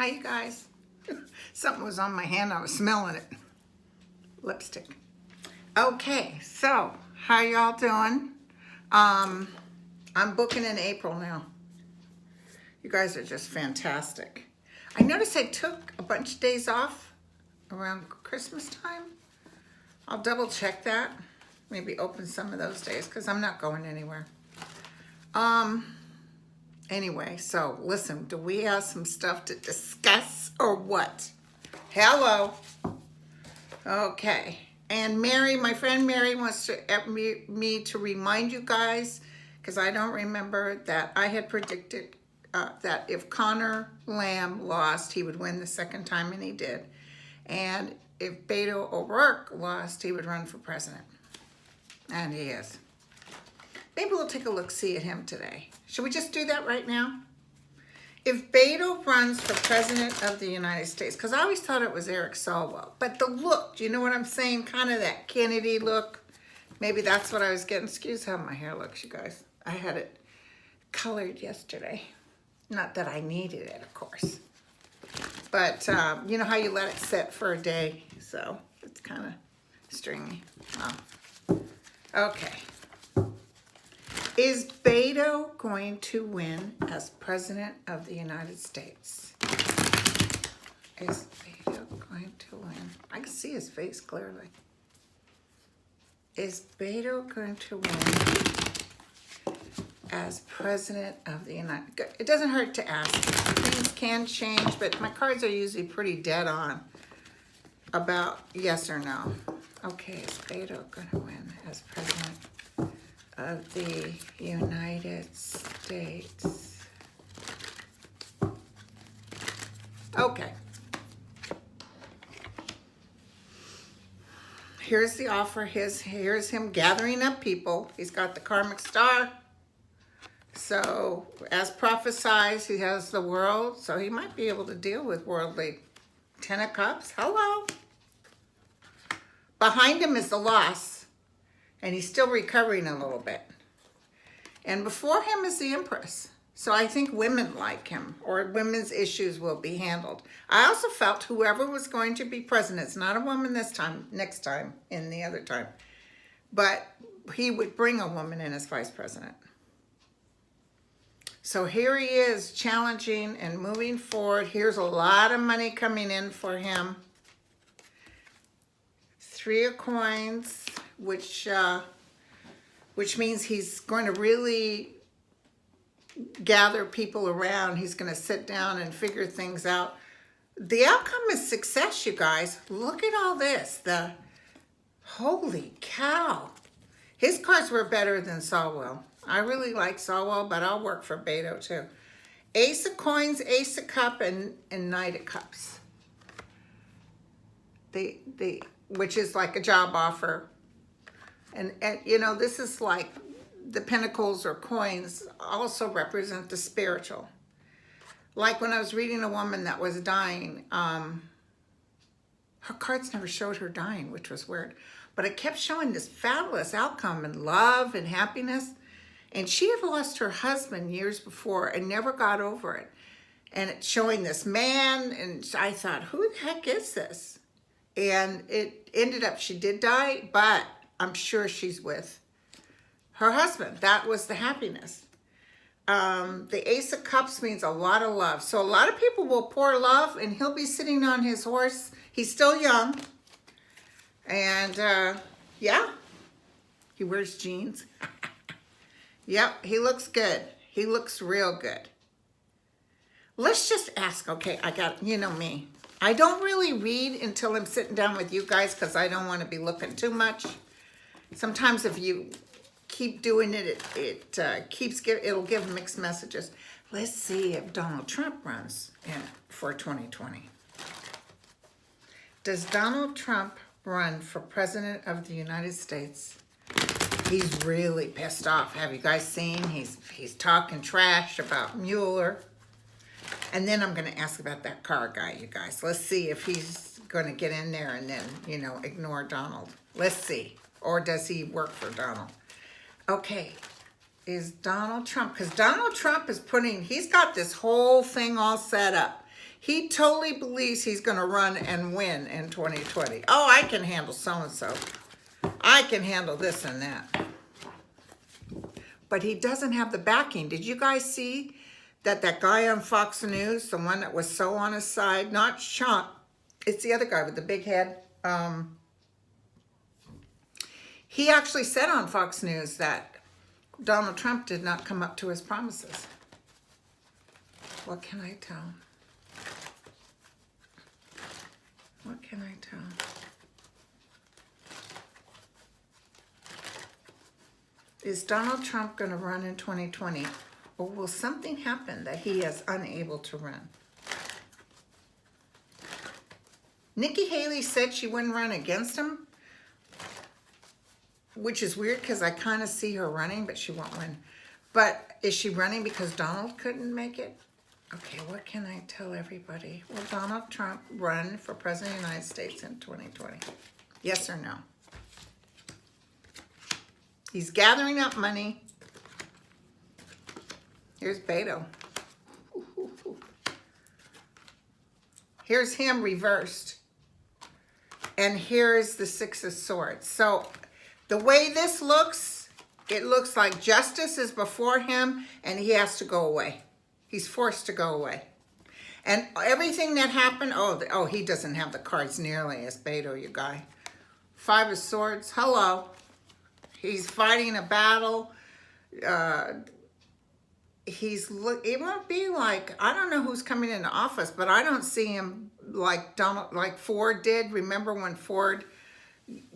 Hi, you guys. Something was on my hand. I was smelling it. Lipstick. Okay, so how y'all doing? I'm booking in April now. You guys are just fantastic. I noticed I took a bunch of days off around Christmas time. I'll double check that. Maybe open some of those days because I'm not going anywhere. Anyway, so listen, do we have some stuff to discuss or what? Hello. Okay. And Mary, my friend Mary wants me to remind you guys, because I don't remember, that I had predicted that if Connor Lamb lost, he would win the second time, and he did. And if Beto O'Rourke lost, he would run for president. And he is. Maybe we'll take a look-see at him today. Should we just do that right now? If Beto runs for president of the United States, because I always thought it was Eric Swalwell, but the look, do you know what I'm saying? Kind of that Kennedy look. Maybe that's what I was getting. Excuse how my hair looks, you guys. I had it colored yesterday. Not that I needed it, of course. But you know how you let it sit for a day? So it's kind of stringy. Oh. Okay. Is Beto going to win as president of the United States? Is Beto going to win? I can see his face clearly. Is Beto going to win as president of the United States? It doesn't hurt to ask. Things can change, but my cards are usually pretty dead on about yes or no. Okay, is Beto going to win as president of the United States? Okay. Here's the offer. Here's him gathering up people. He's got the karmic star. So, as prophesied, he has the world. So he might be able to deal with worldly. 10 of Cups. Hello. Behind him is the loss. And he's still recovering a little bit. And before him is the Empress. So I think women like him, or women's issues will be handled. I also felt whoever was going to be president, it's not a woman this time, next time, in the other time, but he would bring a woman in as vice president. So here he is challenging and moving forward. Here's a lot of money coming in for him. 3 of Coins. Which means he's going to really gather people around. He's going to sit down and figure things out. The outcome is success, you guys. Look at all this. Holy cow. His cards were better than Swalwell. I really like Swalwell, but I'll work for Beto too. Ace of Coins, Ace of Cup, and Knight of Cups. Which is like a job offer. And you know, this is like the pentacles or coins also represent the spiritual. Like when I was reading a woman that was dying, her cards never showed her dying, which was weird. But it kept showing this fabulous outcome and love and happiness. And she had lost her husband years before and never got over it. And it's showing this man, and I thought, who the heck is this? And it ended up, she did die, but I'm sure she's with her husband. That was the happiness. The Ace of Cups means a lot of love. So a lot of people will pour love, and he'll be sitting on his horse. He's still young. And yeah, he wears jeans. Yep, he looks good. He looks real good. Let's just ask, okay, you know me. I don't really read until I'm sitting down with you guys because I don't want to be looking too much. Sometimes if you keep doing it, it'll give mixed messages. Let's see if Donald Trump runs for 2020. Does Donald Trump run for president of the United States? He's really pissed off. Have you guys seen? He's talking trash about Mueller. And then I'm going to ask about that Carr guy, you guys. Let's see if he's going to get in there and then, ignore Donald. Let's see. Or does he work for Donald? Okay. Is Donald Trump, because Donald Trump is he's got this whole thing all set up. He totally believes he's going to run and win in 2020. Oh, I can handle so-and-so. I can handle this and that. But he doesn't have the backing. Did you guys see that guy on Fox News, the one that was so on his side, not Sean, it's the other guy with the big head. He actually said on Fox News that Donald Trump did not come up to his promises. What can I tell? What can I tell? Is Donald Trump going to run in 2020? Or will something happen that he is unable to run? Nikki Haley said she wouldn't run against him, which is weird because I kind of see her running, but she won't win. But is she running because Donald couldn't make it? Okay, what can I tell everybody? Will Donald Trump run for president of the United States in 2020? Yes or no? He's gathering up money. Here's Beto. Here's him reversed. And here's the Six of Swords. So the way this looks, it looks like justice is before him and he has to go away. He's forced to go away. And everything that happened, he doesn't have the cards nearly as Beto, you guy. Five of Swords, hello. He's fighting a battle. It won't be like, I don't know who's coming into office, but I don't see him like Ford did. Remember when Ford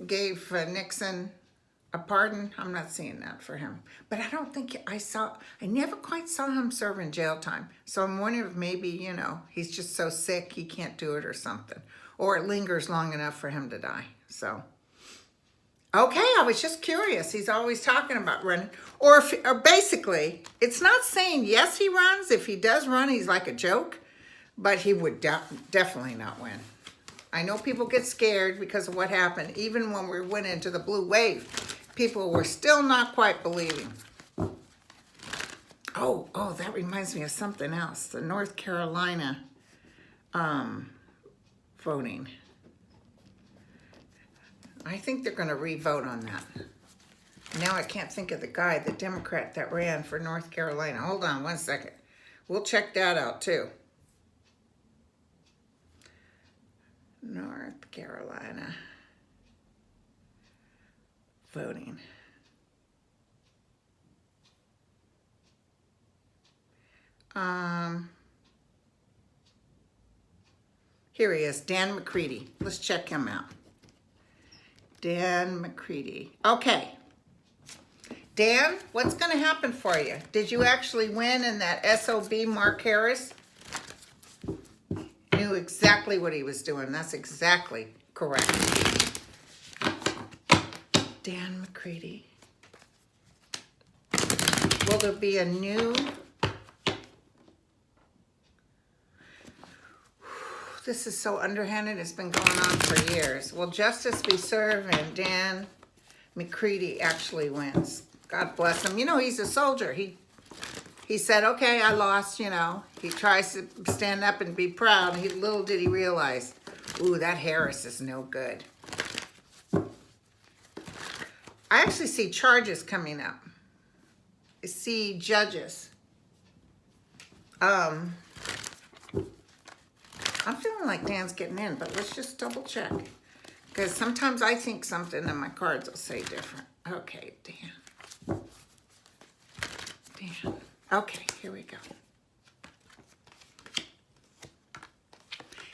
gave Nixon a pardon? I'm not seeing that for him. But I don't think I never quite saw him serving jail time. So I'm wondering if maybe, he's just so sick he can't do it or something. Or it lingers long enough for him to die. So, okay, I was just curious. He's always talking about running. Or basically, it's not saying yes he runs. If he does run, he's like a joke. But he would definitely not win. I know people get scared because of what happened. Even when we went into the blue wave, people were still not quite believing. Oh, that reminds me of something else. The North Carolina voting. I think they're going to re-vote on that. Now I can't think of the guy, the Democrat that ran for North Carolina. Hold on one second. We'll check that out too. North Carolina voting. Here he is, Dan McCready. Let's check him out. Dan McCready. Okay. Dan, what's going to happen for you? Did you actually win in that SOB Mark Harris? Knew exactly what he was doing. That's exactly correct. Dan McCready. Will there be a new... This is so underhanded. It's been going on for years. Will justice be served and Dan McCready actually wins? God bless him. You know, he's a soldier. He said, okay, I lost, you know. He tries to stand up and be proud. Little did he realize, ooh, that Harris is no good. I actually see charges coming up. I see judges. I'm feeling like Dan's getting in, but let's just double check. Because sometimes I think something and my cards will say different. Okay, Dan. Dan. Okay, here we go.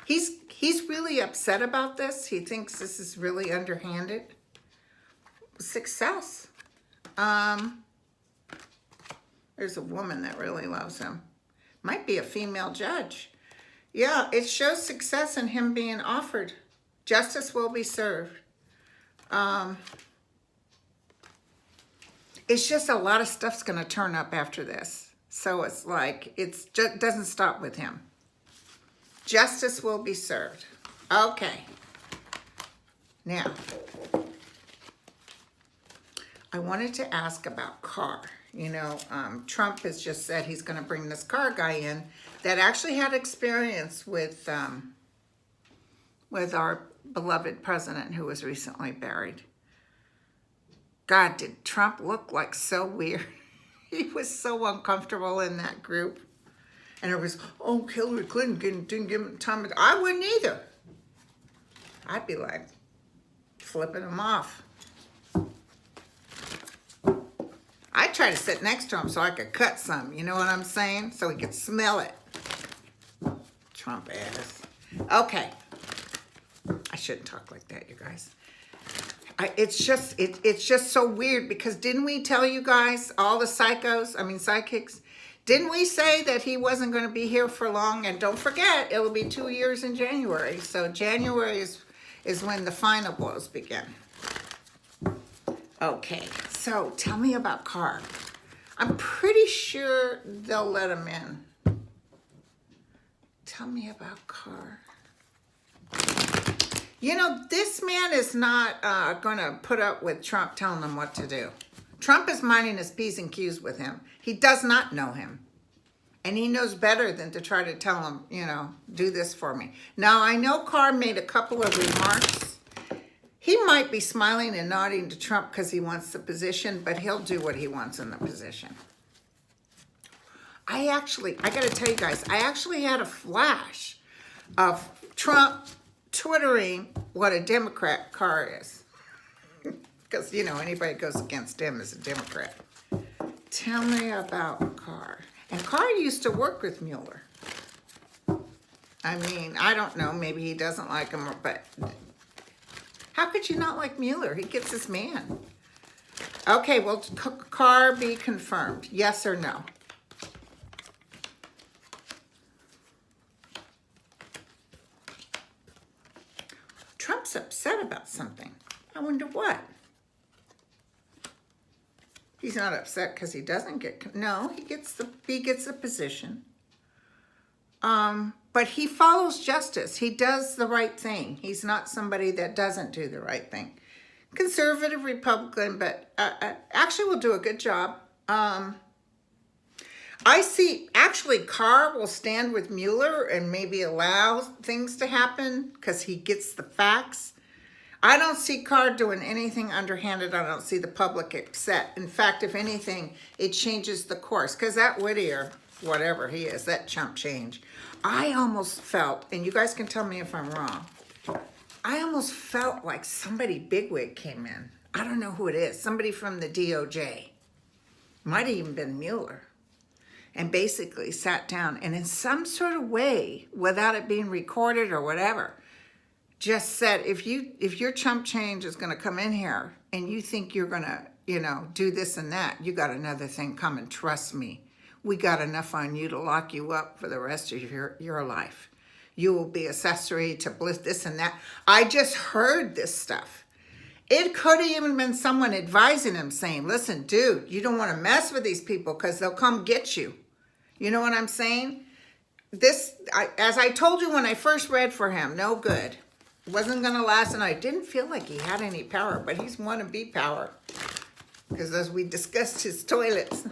He's really upset about this. He thinks this is really underhanded. Success. There's a woman that really loves him. Might be a female judge. Yeah, it shows success in him being offered. Justice will be served. It's just a lot of stuff's going to turn up after this. So it's like, it just doesn't stop with him. Justice will be served. Okay. Now, I wanted to ask about Carr. You know, Trump has just said he's going to bring this Carr guy in that actually had experience with our beloved president who was recently buried. God, did Trump look like so weird? He was so uncomfortable in that group. And it was, oh, Hillary Clinton didn't give him time. I wouldn't either. I'd be like flipping him off. I try to sit next to him so I could cut some, you know what I'm saying? So he could smell it. Trump ass. Okay. I shouldn't talk like that, you guys. It's just so weird because didn't we tell you guys, all the psychics, didn't we say that he wasn't going to be here for long? And don't forget, it will be 2 years in January. So January is when the final blows begin. Okay, so tell me about Carr. I'm pretty sure they'll let him in. Tell me about Carr. You know, this man is not going to put up with Trump telling him what to do. Trump is minding his P's and Q's with him. He does not know him. And he knows better than to try to tell him, you know, do this for me. Now, I know Carr made a couple of remarks. He might be smiling and nodding to Trump because he wants the position, but he'll do what he wants in the position. I got to tell you guys, I actually had a flash of Trump twittering what a Democrat Carr is. Because, you know, anybody that goes against him is a Democrat. Tell me about Carr. And Carr used to work with Mueller. I mean, I don't know, maybe he doesn't like him, but how could you not like Mueller? He gets his man. Okay, will Carr be confirmed? Yes or no? Trump's upset about something. I wonder what. He's not upset because he doesn't get, no, he gets the position. But he follows justice. He does the right thing. He's not somebody that doesn't do the right thing. Conservative Republican, but actually will do a good job. I see, actually, Carr will stand with Mueller and maybe allow things to happen because he gets the facts. I don't see Carr doing anything underhanded. I don't see the public upset. In fact, if anything, it changes the course. Because that Whittier, whatever he is, that chump change. I almost felt, and you guys can tell me if I'm wrong, I almost felt like somebody bigwig came in. I don't know who it is. Somebody from the DOJ. Might have even been Mueller. And basically sat down and in some sort of way, without it being recorded or whatever, just said, if your chump change is going to come in here and you think you're going to, you know, do this and that, you got another thing coming. Trust me. We got enough on you to lock you up for the rest of your life. You will be accessory to bliss, this and that. I just heard this stuff. It could have even been someone advising him saying, listen, dude, you don't want to mess with these people because they'll come get you. You know what I'm saying? As I told you when I first read for him, no good. It wasn't going to last, and I didn't feel like he had any power, but he's wannabe power. because as we discussed his toilets,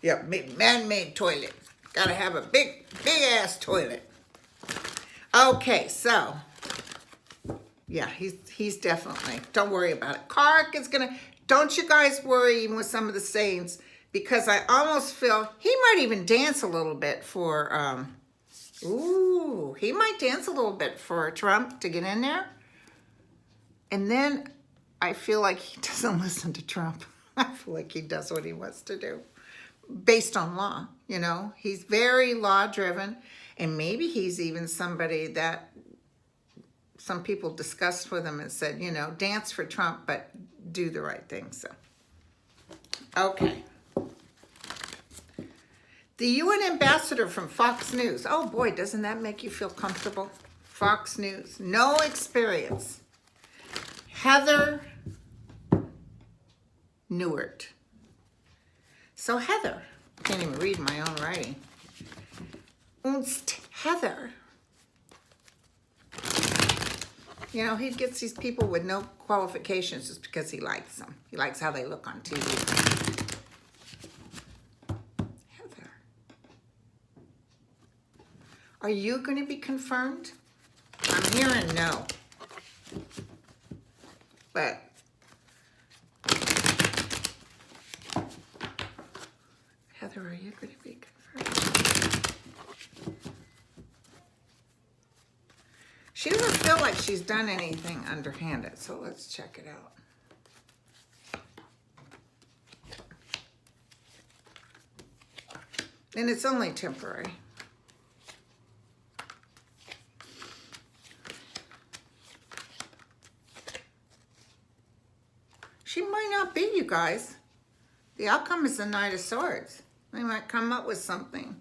yeah, man-made toilet. Gotta have a big ass toilet. Okay, so yeah, he's definitely. Don't worry about it. Carr is gonna. Don't you guys worry even with some of the sayings, because I almost feel he might even dance a little bit for. Ooh, he might dance a little bit for Trump to get in there, and then I feel like he doesn't listen to Trump. I feel like he does what he wants to do based on law. You know, he's very law driven, and maybe he's even somebody that some people discussed with him and said, you know, dance for Trump, but do the right thing. So, okay. The UN ambassador from Fox News. Oh boy, doesn't that make you feel comfortable? Fox News, no experience. Heather Nauert. So Heather, can't even read my own writing. Heather. You know, he gets these people with no qualifications just because he likes them. He likes how they look on TV. Heather. Are you going to be confirmed? I'm hearing no. But Heather, are you going to be confirmed? She doesn't feel like she's done anything underhanded, so let's check it out. And it's only temporary. She might not be, you guys. The outcome is the Knight of Swords. They might come up with something.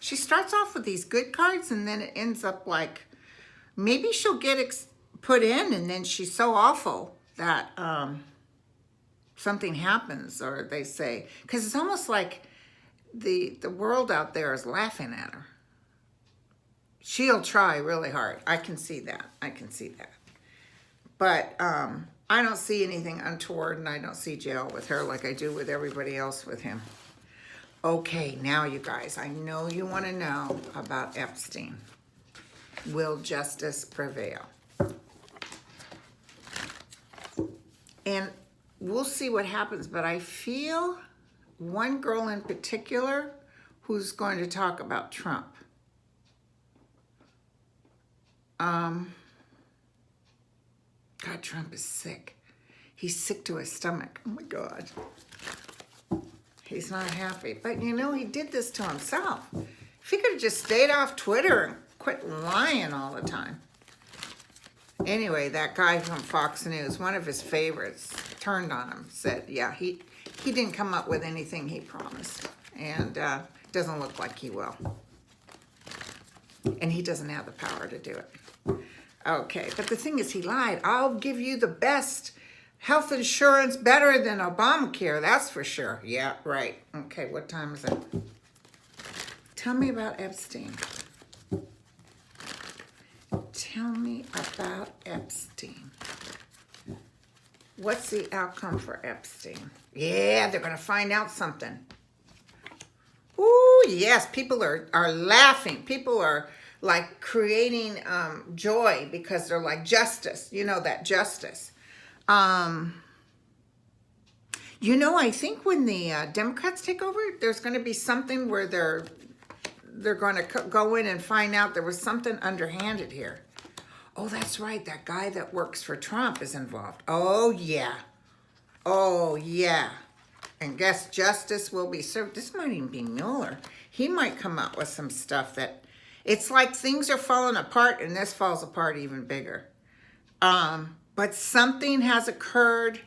She starts off with these good cards, and then it ends up like, maybe she'll get put in, and then she's so awful that something happens, or they say, because it's almost like the world out there is laughing at her. She'll try really hard. I can see that. I can see that. But I don't see anything untoward, and I don't see jail with her like I do with everybody else with him. Okay, now you guys, I know you want to know about Epstein. Will justice prevail? And we'll see what happens, but I feel one girl in particular who's going to talk about Trump. God, Trump is sick. He's sick to his stomach. Oh my God. He's not happy. But you know, he did this to himself. If he could have just stayed off Twitter and quit lying all the time. Anyway, that guy from Fox News, one of his favorites, turned on him, said, yeah, he didn't come up with anything he promised. And doesn't look like he will. And he doesn't have the power to do it. Okay, but the thing is, he lied. I'll give you the best health insurance, better than Obamacare, that's for sure. Yeah, right. Okay, what time is it? Tell me about Epstein. Tell me about Epstein. What's the outcome for Epstein? Yeah, they're going to find out something. Ooh, yes, people are laughing. People are like creating joy because they're like justice. You know, that justice. You know, I think when the Democrats take over, there's going to be something where they're going to go in and find out there was something underhanded here. Oh, that's right. That guy that works for Trump is involved. Oh, yeah. Oh, yeah. And guess justice will be served. This might even be Mueller. He might come up with some stuff that, it's like things are falling apart, and this falls apart even bigger. But something has occurred.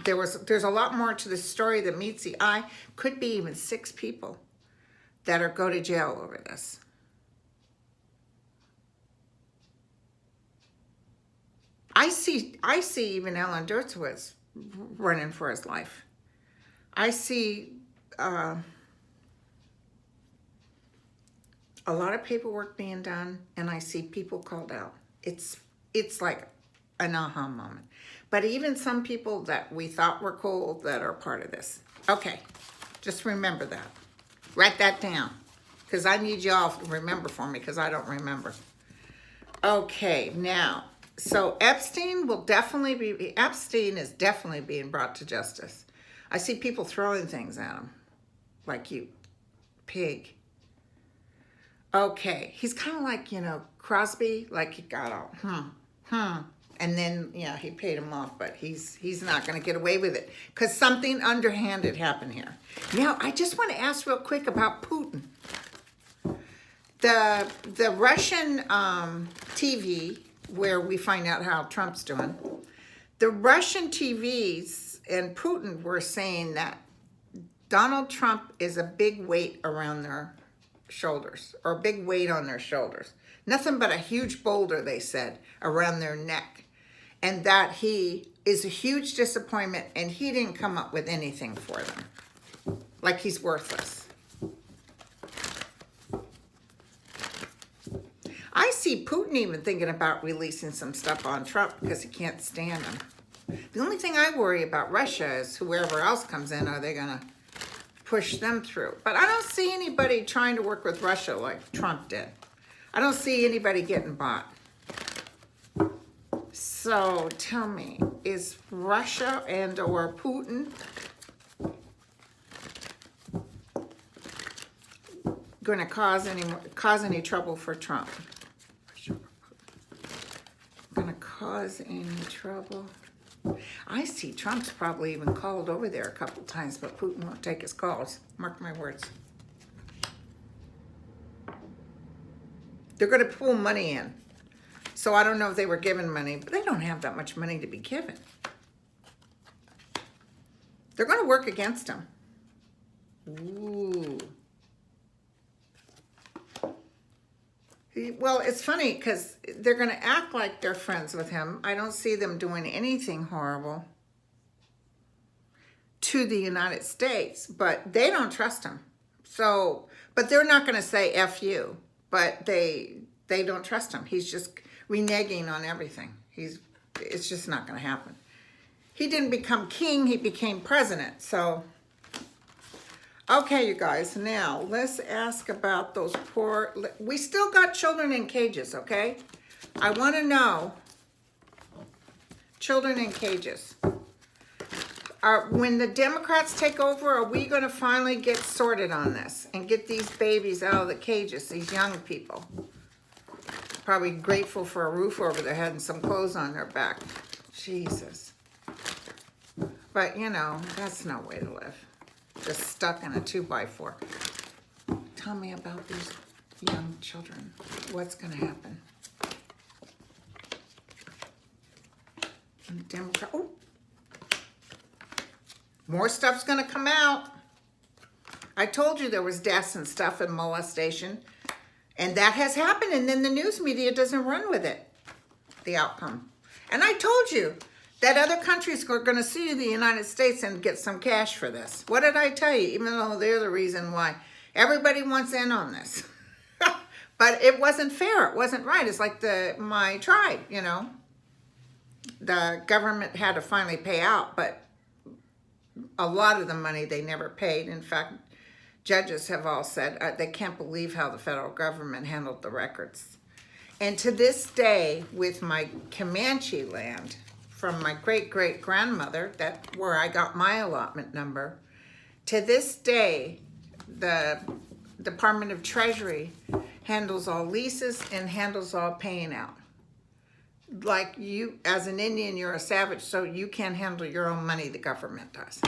There's a lot more to the story that meets the eye. Could be even 6 people that are go to jail over this. I see even Alan Dershowitz running for his life. I see a lot of paperwork being done, and I see people called out. It's like an aha moment. But even some people that we thought were cool that are part of this. Okay, just remember that. Write that down, because I need y'all to remember for me, because I don't remember. Okay, now, so Epstein is definitely being brought to justice. I see people throwing things at him, like you pig. Okay, he's kind of like, Crosby, like he got all, and then, he paid him off, but he's not going to get away with it because something underhanded happened here. Now, I just want to ask real quick about Putin. The Russian TV, where we find out how Trump's doing, the Russian TVs and Putin were saying that Donald Trump is a big weight around their shoulders, or a big weight on their shoulders. Nothing but a huge boulder, they said, around their neck. And that he is a huge disappointment, and he didn't come up with anything for them. Like he's worthless. I see Putin even thinking about releasing some stuff on Trump because he can't stand him. The only thing I worry about Russia is whoever else comes in, are they going to push them through? But I don't see anybody trying to work with Russia like Trump did. I don't see anybody getting bought. So tell me, is Russia and or Putin going to cause any trouble for Trump? Going to cause any trouble? I see Trump's probably even called over there a couple times, but Putin won't take his calls. Mark my words. They're going to pull money in. So I don't know if they were given money, but they don't have that much money to be given. They're going to work against him. Ooh. Well, it's funny because they're going to act like they're friends with him. I don't see them doing anything horrible to the United States, but they don't trust him. So, but they're not going to say F you, but they don't trust him. He's just reneging on everything. It's just not going to happen. He didn't become king, he became president. So, okay, you guys, now let's ask about those we still got children in cages, okay? I want to know, children in cages. When the Democrats take over, are we going to finally get sorted on this and get these babies out of the cages, these young people? Probably grateful for a roof over their head and some clothes on their back. Jesus. But, that's no way to live. Just stuck in a 2x4. Tell me about these young children. What's going to happen? Oh. More stuff's going to come out. I told you there was deaths and stuff and molestation. And that has happened, and then the news media doesn't run with it, the outcome. And I told you that other countries are going to sue the United States and get some cash for this. What did I tell you? Even though they're the reason why everybody wants in on this. But it wasn't fair. It wasn't right. It's like my tribe, The government had to finally pay out, but a lot of the money they never paid. In fact, judges have all said they can't believe how the federal government handled the records. And to this day, with my Comanche land from my great-great-grandmother, where I got my allotment number, to this day, the Department of Treasury handles all leases and handles all paying out. Like you, as an Indian, you're a savage, so you can't handle your own money, the government does.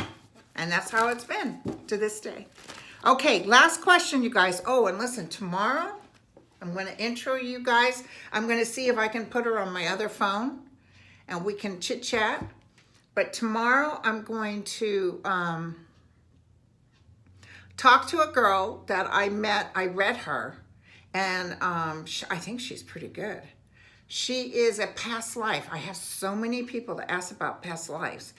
And that's how it's been to this day. Okay, last question, you guys. Oh, and listen, tomorrow, I'm going to intro you guys. I'm going to see if I can put her on my other phone, and we can chit-chat. But tomorrow, I'm going to talk to a girl that I met. I read her, and I think she's pretty good. She is a past life. I have so many people that ask about past lives.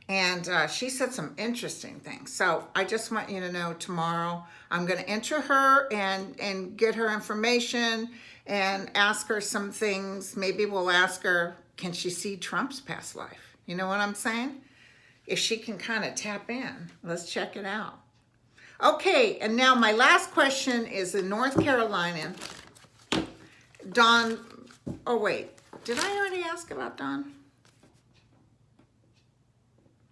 And she said some interesting things. So I just want you to know tomorrow I'm going to enter her and get her information and ask her some things. Maybe we'll ask her, can she see Trump's past life? You know what I'm saying? If she can kind of tap in. Let's check it out. Okay, and now my last question is in North Carolina. Don, oh wait, did I already ask about Don?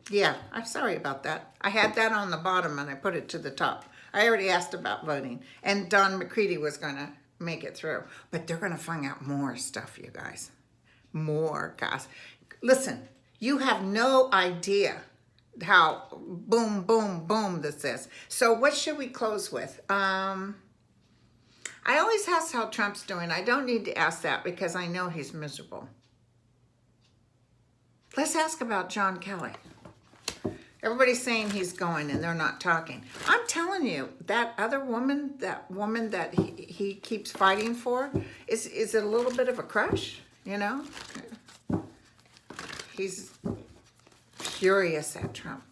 Yeah, I'm sorry about that. I had that on the bottom and I put it to the top. I already asked about voting, and Don McCready was going to make it through. But they're going to find out more stuff, you guys. More, guys. Listen, you have no idea how boom, boom, boom this is. So what should we close with? I always ask how Trump's doing. I don't need to ask that because I know he's miserable. Let's ask about John Kelly. Everybody's saying he's going and they're not talking. I'm telling you, that other woman, that he keeps fighting for, is it a little bit of a crush, you know? He's furious at Trump.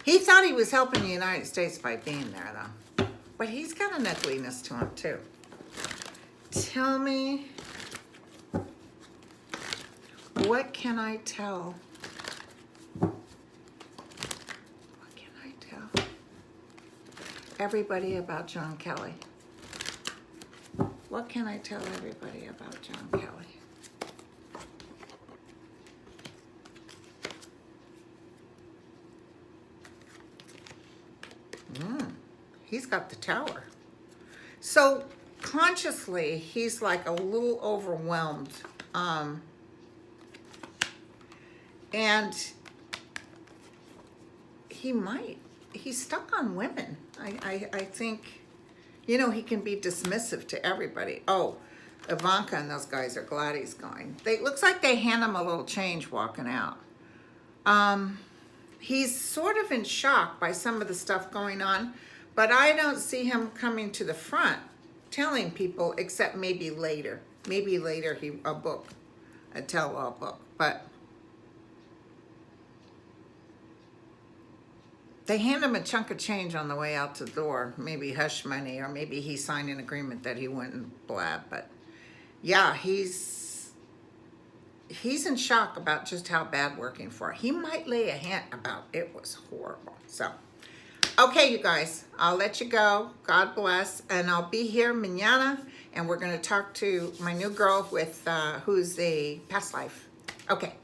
He thought he was helping the United States by being there, though. But he's got an ugliness to him, too. Tell me, what can I tell? Everybody about John Kelly? What can I tell everybody about John Kelly? He's got the tower. So consciously, he's like a little overwhelmed. And he's stuck on women. I think, you know, he can be dismissive to everybody. Oh, Ivanka and those guys are glad he's going. It looks like they hand him a little change walking out. He's sort of in shock by some of the stuff going on, but I don't see him coming to the front telling people, except maybe later. Maybe later a tell-all book. But they hand him a chunk of change on the way out the door, maybe hush money, or maybe he signed an agreement that he wouldn't blab. But yeah, he's in shock about just how bad working for. He might lay a hint about it was horrible. So, okay, you guys, I'll let you go. God bless, and I'll be here mañana, and we're going to talk to my new girl with who's a past life. Okay.